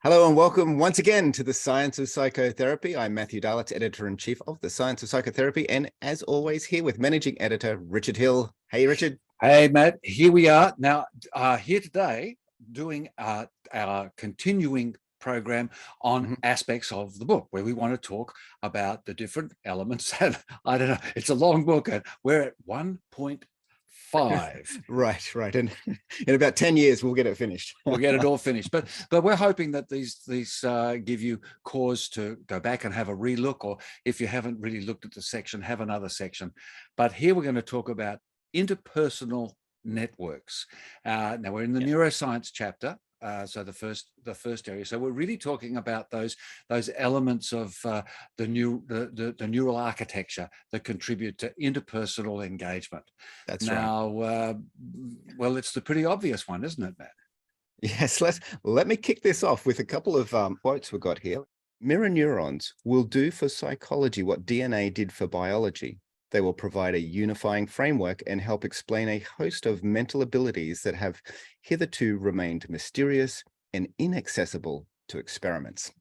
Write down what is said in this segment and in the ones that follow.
Hello and welcome once again to the Science of Psychotherapy. I'm Matthew Darlitz, Editor-in-Chief of the Science of Psychotherapy, and as always here with Managing Editor Richard Hill. Hey, Richard. Hey, Matt, here we are now, here today doing our continuing program on aspects of the book, where we want to talk about the different elements. And I don't know, it's a long book, and we're at 1.5. Right. And in about 10 years, we'll get it finished. We'll get it all finished. But we're hoping that these give you cause to go back and have a relook, or if you haven't really looked at the section, have another section. But here we're going to talk about interpersonal networks. Now we're in the neuroscience chapter. So the first area. So we're really talking about those elements of the neural architecture that contribute to interpersonal engagement. That's now, right. Well, it's the pretty obvious one, isn't it, Matt? Yes. Let me kick this off with a couple of quotes we've got here. Mirror neurons will do for psychology what DNA did for biology. They will provide a unifying framework and help explain a host of mental abilities that have hitherto remained mysterious and inaccessible to experiments.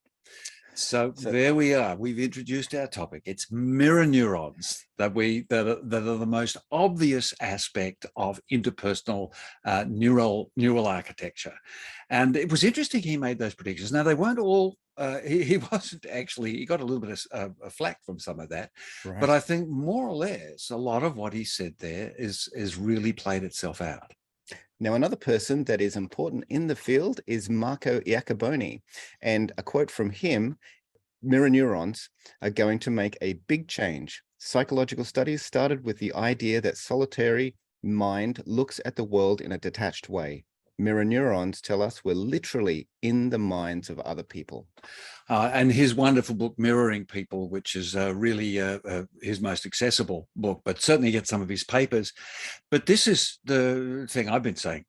So there we are. We've introduced our topic. It's mirror neurons that are the most obvious aspect of interpersonal neural architecture. And it was interesting he made those predictions. Now, they weren't all he wasn't actually, he got a little bit of flack from some of that, Right. But I think more or less a lot of what he said there is really played itself out. Now, another person that is important in the field is Marco Iacoboni, and a quote from him: mirror neurons are going to make a big change. Psychological studies started with the idea that solitary mind looks at the world in a detached way. Mirror neurons tell us we're literally in the minds of other people. And his wonderful book, Mirroring People, which is really his most accessible book, but certainly get some of his papers. But this is the thing I've been saying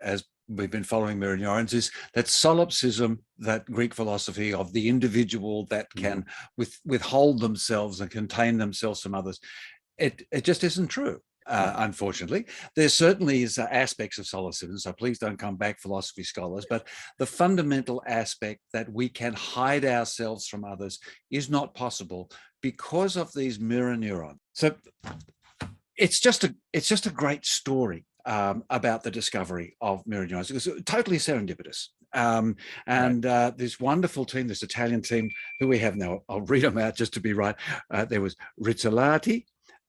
as we've been following mirror neurons, is that solipsism, that Greek philosophy of the individual that can withhold themselves and contain themselves from others, it just isn't true. Unfortunately, there certainly is aspects of solipsism, so please don't come back, philosophy scholars, but the fundamental aspect that we can hide ourselves from others is not possible because of these mirror neurons. So it's just a great story about the discovery of mirror neurons. It was totally serendipitous. This wonderful team, this Italian team who we have now, I'll read them out just to be right. There was Rizzolatti,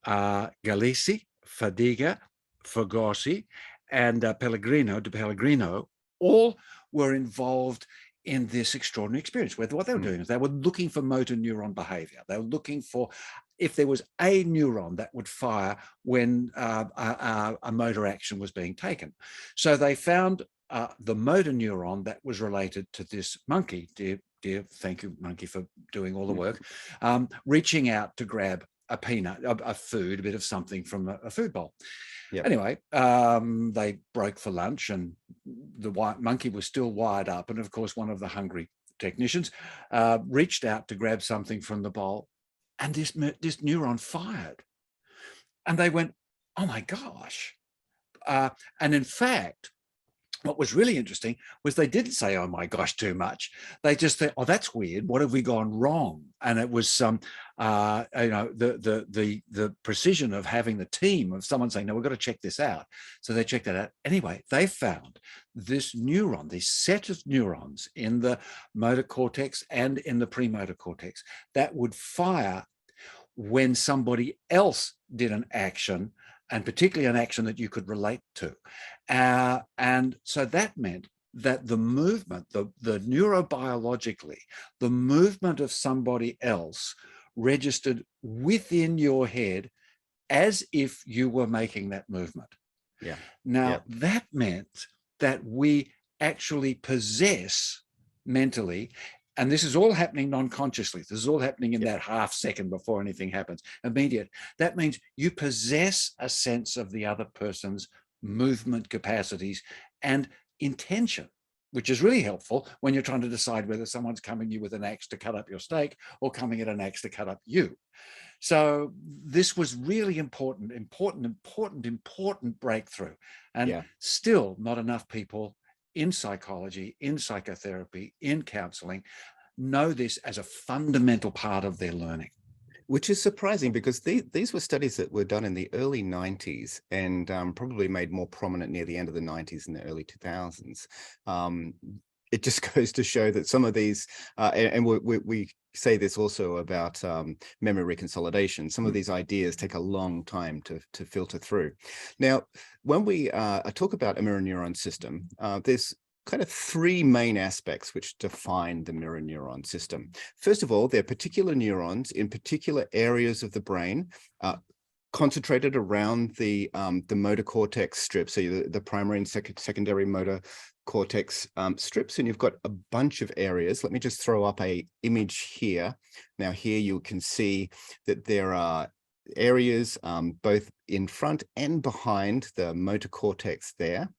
Galisi, Fadiga, Fogossi, and Pellegrino, all were involved in this extraordinary experience, where what they were doing is they were looking for motor neuron behavior. They were looking for if there was a neuron that would fire when a motor action was being taken. So they found the motor neuron that was related to this monkey. Dear, thank you, monkey, for doing all the work, reaching out to grab a peanut, a food, a bit of something from a food bowl. Yep. Anyway, they broke for lunch, and the monkey was still wired up. And of course, one of the hungry technicians reached out to grab something from the bowl, and this neuron fired. And they went, oh my gosh. And in fact, what was really interesting was they didn't say, oh my gosh, too much. They just said, oh, that's weird. What have we gone wrong? And it was the precision of having the team of someone saying, no, we've got to check this out. So they checked that out. Anyway, they found this neuron, this set of neurons in the motor cortex and in the premotor cortex that would fire when somebody else did an action, and particularly an action that you could relate to. And so that meant that the movement, the neurobiologically, the movement of somebody else registered within your head as if you were making that movement. Yeah. Now, that meant that we actually possess mentally, and this is all happening non-consciously. This is all happening in that half second before anything happens, immediate. That means you possess a sense of the other person's movement capacities and intention, which is really helpful when you're trying to decide whether someone's coming you with an axe to cut up your steak or coming at an axe to cut up you. So this was really important breakthrough. And still not enough people in psychology, in psychotherapy, in counseling, know this as a fundamental part of their learning. Which is surprising because these were studies that were done in the early 90s and probably made more prominent near the end of the 90s and the early 2000s. It just goes to show that some of these, and we say this also about memory reconsolidation, some of these ideas take a long time to filter through. Now, when we talk about a mirror neuron system, there's kind of three main aspects which define the mirror neuron system. First of all, they're particular neurons in particular areas of the brain, concentrated around the motor cortex strip, so the primary and secondary motor cortex strips, and you've got a bunch of areas. Let me just throw up a image here. Now here you can see that there are areas both in front and behind the motor cortex there.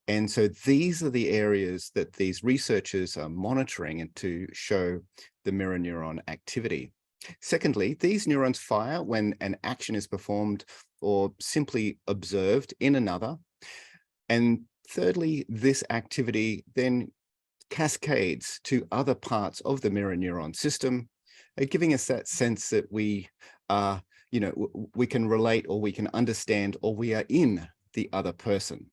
And so these are the areas that these researchers are monitoring and to show the mirror neuron activity. Secondly, these neurons fire when an action is performed or simply observed in another. And thirdly, this activity then cascades to other parts of the mirror neuron system, giving us that sense that we we can relate, or we can understand, or we are in the other person.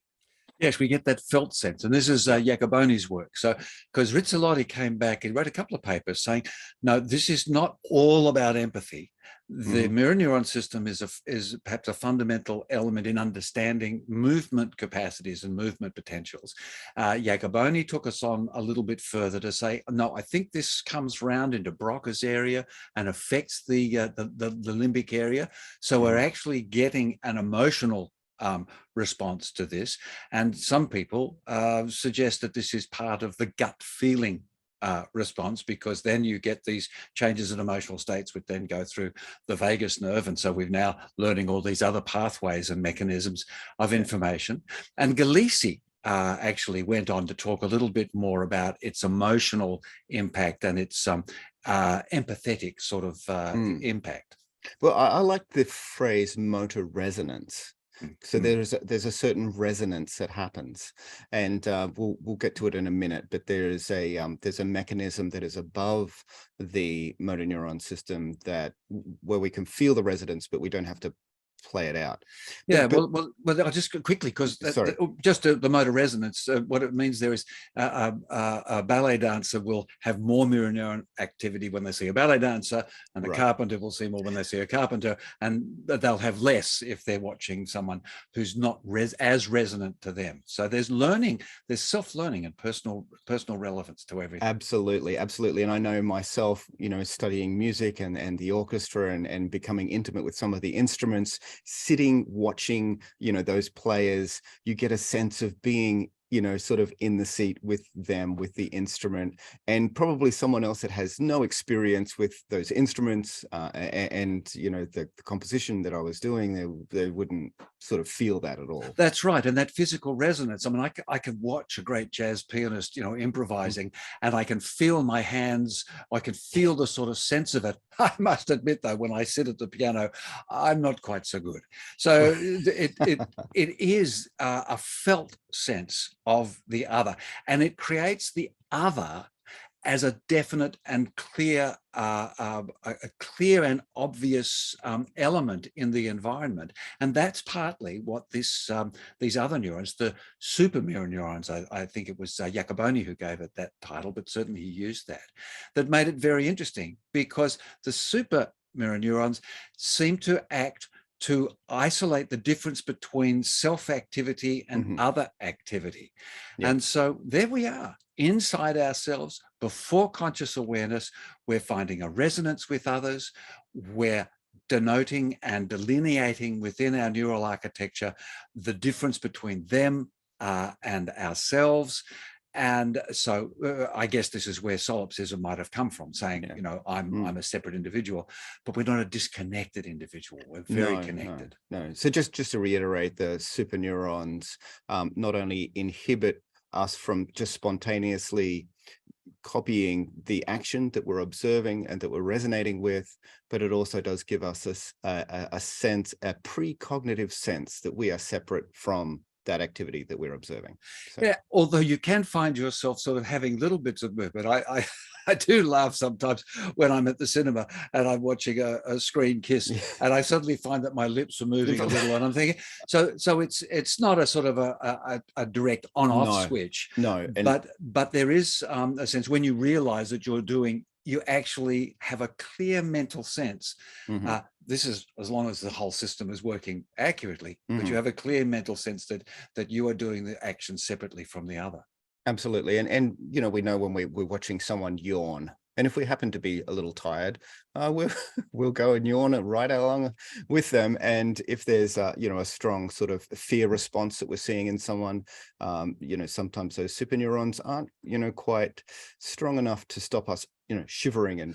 Yes, we get that felt sense. And this is Jacoboni's work. So, because Rizzolotti came back and wrote a couple of papers saying, no, this is not all about empathy. The mirror neuron system is perhaps a fundamental element in understanding movement capacities and movement potentials. Jacoboni took us on a little bit further to say, no, I think this comes round into Broca's area and affects the limbic area. So we're actually getting an emotional response to this. And some people suggest that this is part of the gut feeling response, because then you get these changes in emotional states which then go through the vagus nerve. And so we're now learning all these other pathways and mechanisms of information. And Galisi actually went on to talk a little bit more about its emotional impact and its empathetic sort of impact. Well, I like the phrase motor resonance. So there's a certain resonance that happens, and we'll get to it in a minute. But there's a mechanism that is above the motor neuron system where we can feel the resonance, but we don't have to play it out. Yeah, well, I'll just quickly, because just the motor resonance, what it means there is a ballet dancer will have more mirror neuron activity when they see a ballet dancer, and a carpenter will see more when they see a carpenter, and they'll have less if they're watching someone who's not as resonant to them. So there's learning, there's self-learning and personal relevance to everything. Absolutely, absolutely. And I know myself, studying music and the orchestra and becoming intimate with some of the instruments, sitting, watching, those players, you get a sense of being, sort of in the seat with them, with the instrument, and probably someone else that has no experience with those instruments and the composition that I was doing, they wouldn't sort of feel that at all. That's right. And that physical resonance. I mean, I can watch a great jazz pianist, improvising, and I can feel my hands. I can feel the sort of sense of it. I must admit, though, when I sit at the piano, I'm not quite so good. So it is a felt sense of the other, and it creates the other as a definite and clear, a clear and obvious element in the environment. And that's partly what these other neurons, the super mirror neurons, I think it was Jacoboni who gave it that title, but certainly he used that made it very interesting, because the super mirror neurons seem to act to isolate the difference between self-activity and other activity. And so there we are, inside ourselves, before conscious awareness, we're finding a resonance with others, we're denoting and delineating within our neural architecture the difference between them and ourselves. And so I guess this is where solipsism might have come from, saying, I'm a separate individual, but we're not a disconnected individual. We're very connected. No. So just to reiterate, the superneurons not only inhibit us from just spontaneously copying the action that we're observing and that we're resonating with, but it also does give us a sense, a precognitive sense that we are separate from that activity that we're observing. So. Yeah, although you can find yourself sort of having little bits of movement. I do laugh sometimes when I'm at the cinema and I'm watching a screen kiss, and I suddenly find that my lips are moving a little, and I'm thinking, so it's not a sort of a direct on-off switch. No, but there is a sense when you realize that you actually have a clear mental sense. This is as long as the whole system is working accurately, but you have a clear mental sense that you are doing the action separately from the other. Absolutely. And you know, we know when we're watching someone yawn, and if we happen to be a little tired, we'll go and yawn right along with them. And if there's you know, a strong sort of fear response that we're seeing in someone, you know, sometimes those super neurons aren't, you know, quite strong enough to stop us, you know, shivering and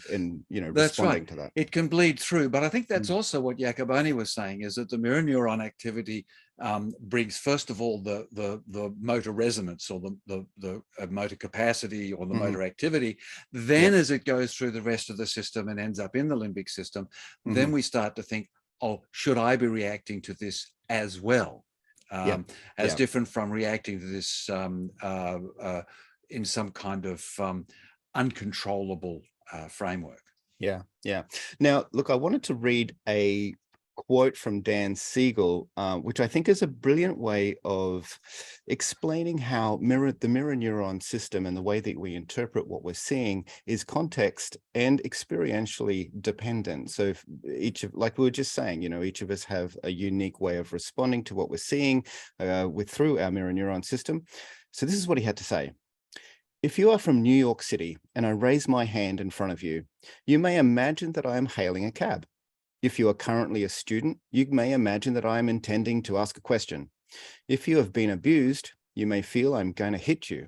you know, that's responding right. to that. It can bleed through, but I think that's also what Iacoboni was saying, is that the mirror neuron activity brings, first of all, the motor resonance, or the motor capacity, or the motor activity. Then as it goes through the rest of the system and ends up in the limbic system, then we start to think, oh, should I be reacting to this as well? As different from reacting to this in some kind of uncontrollable framework. Yeah. Now, look, I wanted to read a quote from Dan Siegel, which I think is a brilliant way of explaining how the mirror neuron system and the way that we interpret what we're seeing is context and experientially dependent. So if like we were just saying, you know, each of us have a unique way of responding to what we're seeing through our mirror neuron system. So this is what he had to say. If you are from New York City and I raise my hand in front of you, you may imagine that I am hailing a cab. If you are currently a student, you may imagine that I am intending to ask a question. If you have been abused, you may feel I'm going to hit you.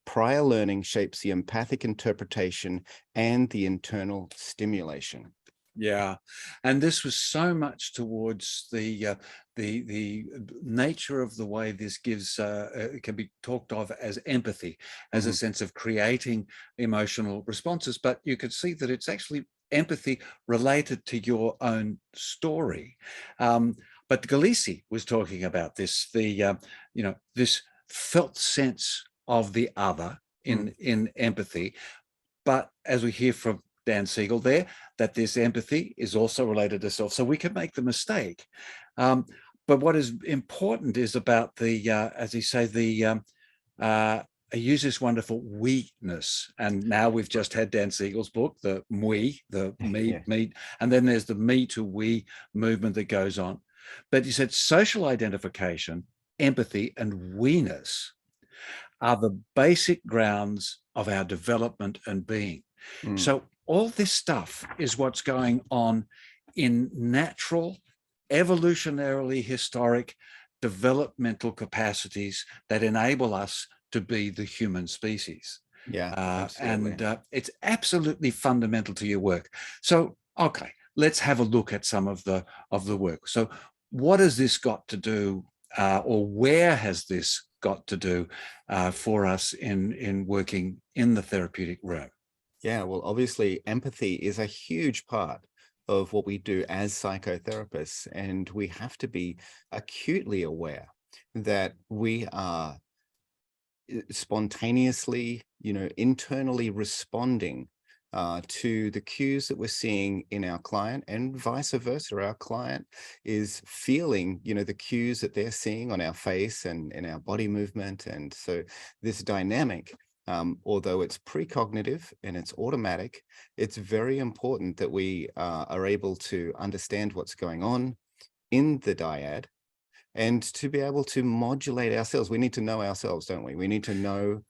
Prior learning shapes the empathic interpretation and the internal stimulation. Yeah, and this was so much towards the nature of the way this gives can be talked of as empathy, as a sense of creating emotional responses. But you could see that it's actually empathy related to your own story. But Galisi was talking about this, this felt sense of the other in empathy. But as we hear from Dan Siegel there, that this empathy is also related to self. So we can make the mistake. But what is important is about the, as he say, he uses this wonderful we-ness. And now we've just had Dan Siegel's book, the me, me. And then there's the me to we movement that goes on. But he said social identification, empathy, and we-ness are the basic grounds of our development and being. So all this stuff is what's going on in natural, evolutionarily historic developmental capacities that enable us to be the human species. And it's absolutely fundamental to your work. So, okay, let's have a look at some of the work. So what has this got to do, or where has this got to do for us in working in the therapeutic room? Yeah, well, obviously, empathy is a huge part of what we do as psychotherapists, and we have to be acutely aware that we are spontaneously, you know, internally responding to the cues that we're seeing in our client, and vice versa. Our client is feeling, you know, the cues that they're seeing on our face and in our body movement. And so this dynamic, although it's precognitive and it's automatic, it's very important that we are able to understand what's going on in the dyad, and to be able to modulate ourselves. We need to know ourselves, don't we? We need to know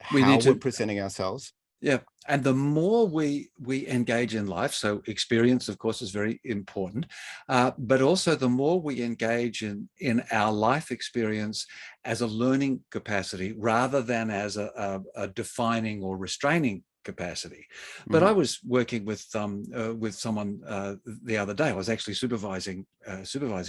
how we're presenting ourselves. Yeah, and the more we engage in life, so experience, of course, is very important, but also the more we engage in our life experience as a learning capacity rather than as a defining or restraining capacity. But I was working with someone the other day. I was actually supervising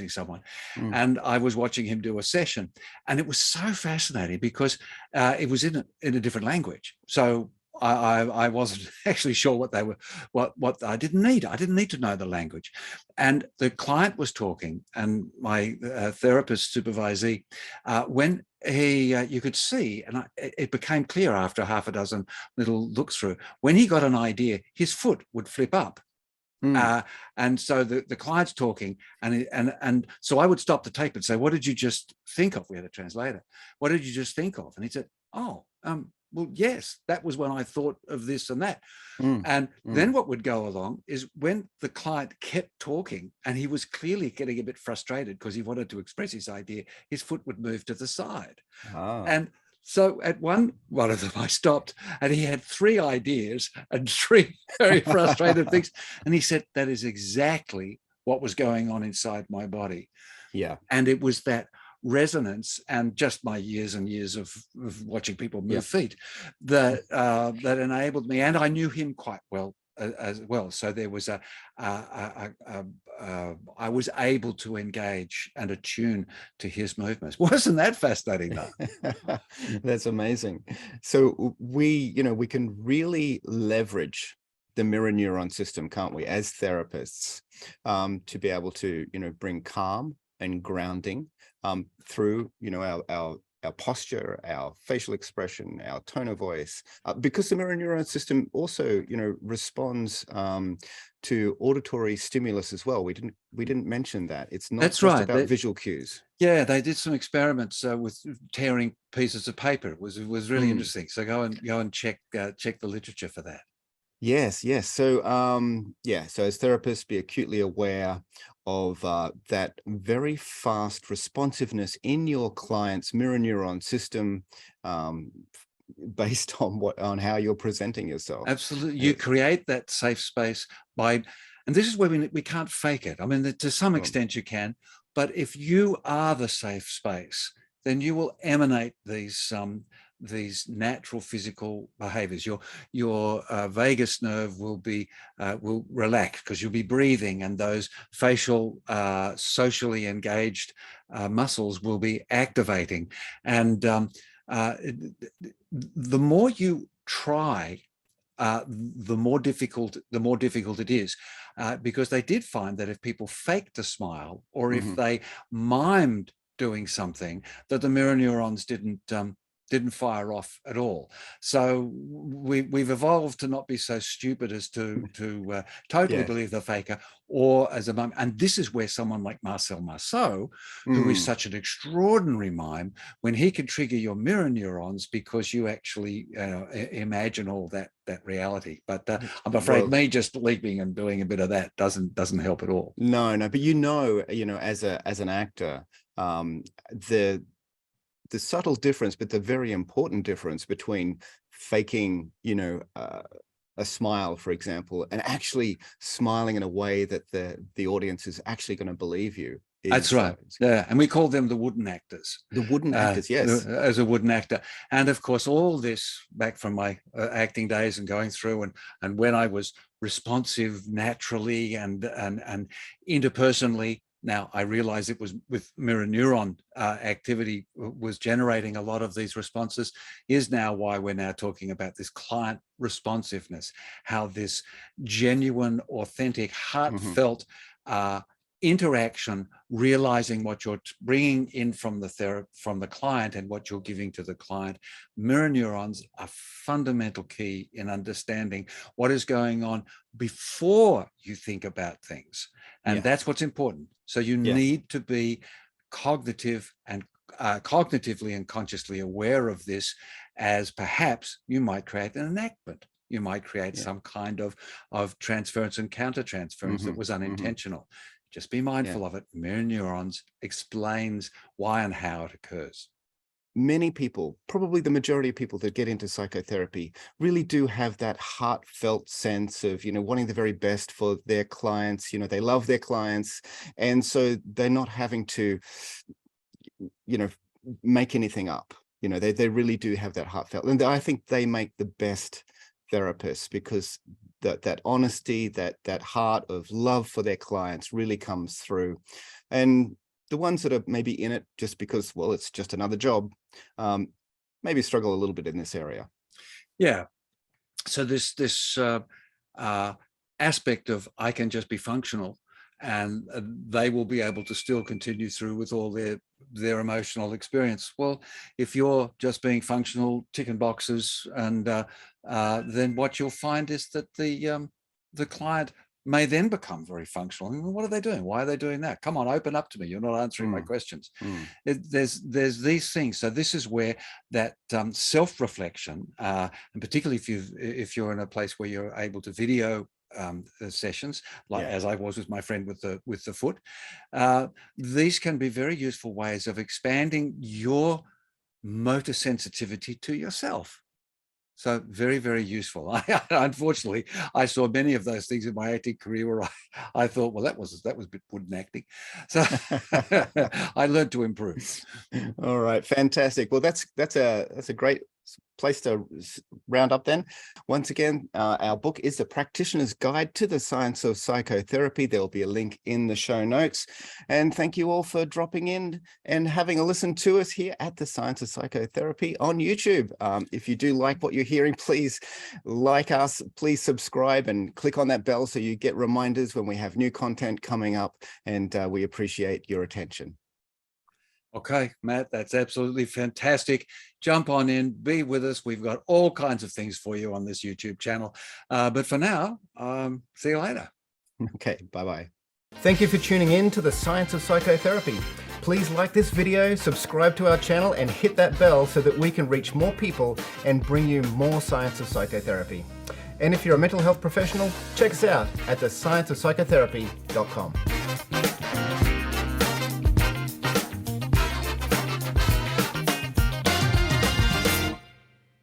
someone, and I was watching him do a session, and it was so fascinating because it was in a different language. So I wasn't actually sure what they were, what I didn't need. I didn't need to know the language. And the client was talking, and my therapist supervisee, when you could see, and it became clear after half a dozen little looks through, when he got an idea, his foot would flip up. Mm. And so the client's talking, and so I would stop the tape and say, "What did you just think of?" We had a translator. "What did you just think of?" And he said, "Oh, well, yes, that was when I thought of this and that." Mm. And Mm. then what would go along is when the client kept talking and he was clearly getting a bit frustrated because he wanted to express his idea, his foot would move to the side. Ah. And so at one of them, I stopped, and he had 3 ideas and 3 very frustrated things. And he said, that is exactly what was going on inside my body. Yeah. And it was that resonance and just my years and years of watching people move feet that that enabled me. And I knew him quite well as well. So there was I was able to engage and attune to his movements. Wasn't that fascinating though? That's amazing. So we can really leverage the mirror neuron system, can't we, as therapists, to be able to, bring calm and grounding through, our posture, our facial expression, our tone of voice, because the mirror neuron system also, responds to auditory stimulus as well. We didn't mention that. It's not That's just right. about visual cues. Yeah, they did some experiments with tearing pieces of paper. It was really interesting. So go and check the literature for that. Yes, yes. So, so as therapists, be acutely aware of that very fast responsiveness in your client's mirror neuron system, based on how you're presenting yourself. Absolutely, you create that safe space by, and this is where we can't fake it. I mean, to some extent you can, but if you are the safe space, then you will emanate these natural physical behaviors. Your vagus nerve will relax because you'll be breathing, and those facial socially engaged muscles will be activating. And the more you try, the more difficult it is, because they did find that if people faked a smile, or if they mimed doing something, that the mirror neurons didn't fire off at all. So we've evolved to not be so stupid as to totally believe the faker, or as a mime. And this is where someone like Marcel Marceau, who is such an extraordinary mime, when he can trigger your mirror neurons because you actually imagine all that reality. But I'm afraid me just leaping and doing a bit of that doesn't help at all. No, but as an actor, the subtle difference, but the very important difference between faking, a smile, for example, and actually smiling in a way that the audience is actually going to believe you. That's right. Yeah, and we call them the wooden actors. The wooden actors, yes. As a wooden actor. And of course, all this back from my acting days and going through, and when I was responsive naturally and interpersonally. Now, I realize it was with mirror neuron activity was generating a lot of these responses, is now why we're now talking about this client responsiveness, how this genuine, authentic, heartfelt interaction, realizing what you're bringing in from the client and what you're giving to the client. Mirror neurons are fundamental key in understanding what is going on before you think about things. And that's what's important. So you need to be cognitively and consciously aware of this, as perhaps you might create an enactment. You might create some kind of transference and countertransference that was unintentional. Just be mindful of it. Mirror neurons explains why and how it occurs. Many people, probably the majority of people that get into psychotherapy, really do have that heartfelt sense of, wanting the very best for their clients. They love their clients. And so they're not having to, make anything up. They really do have that heartfelt. And I think they make the best therapists, because that honesty, that heart of love for their clients really comes through. And the ones that are maybe in it just because, well, it's just another job, maybe struggle a little bit in this area. Yeah. So this aspect of I can just be functional, and they will be able to still continue through with all their emotional experience. Well, if you're just being functional, ticking boxes, and then what you'll find is that the client may then become very functional. What are they doing? Why are they doing that? Come on, open up to me. You're not answering my questions. There's these things. So this is where that self-reflection, and particularly if you're in a place where you're able to video sessions, like as I was with my friend with the foot, these can be very useful ways of expanding your motor sensitivity to yourself. So very, very useful. Unfortunately, I saw many of those things in my acting career where I thought, well, that was a bit wooden acting. So I learned to improve. All right, fantastic. Well, that's a great place to round up then. Once again, our book is The Practitioner's Guide to the Science of Psychotherapy. There'll be a link in the show notes. And thank you all for dropping in and having a listen to us here at the Science of Psychotherapy on YouTube. If you do like what you're hearing, please like us, please subscribe and click on that bell so you get reminders when we have new content coming up, and we appreciate your attention. Okay, Matt, that's absolutely fantastic. Jump on in, be with us. We've got all kinds of things for you on this YouTube channel. But for now, see you later. Okay, bye-bye. Thank you for tuning in to the Science of Psychotherapy. Please like this video, subscribe to our channel, and hit that bell so that we can reach more people and bring you more Science of Psychotherapy. And if you're a mental health professional, check us out at thescienceofpsychotherapy.com.